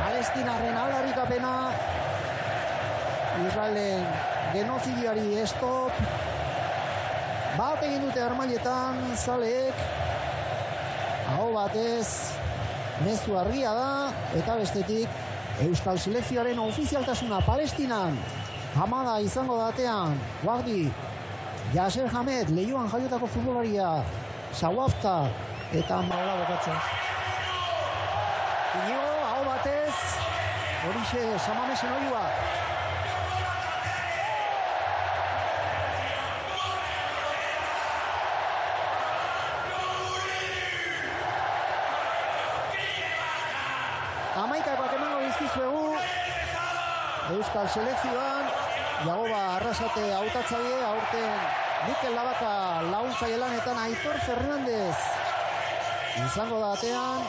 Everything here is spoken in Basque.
Palestinarren aldarrikapena, Israelen genozidioari stop, bat egin dute armailetan zaleek, aho batez mezu argia da, eta bestetik Euskal Selekzioaren ofizialtasuna Palestinan hamada izango datean, Wahdi, Yasser Hamed, Leioan jaiotako futbolaria, Shawafta eta Maula bokatzen. Inigo, aho batez, horixe Samamesen oioa. Amaikakoak emango dizkizuegu Euskal Selekzioan, Jagoba Arrasate hautatzaile, aurten Mikel Labaka laguntzaile lanetan Aitor Fernandez izango datean.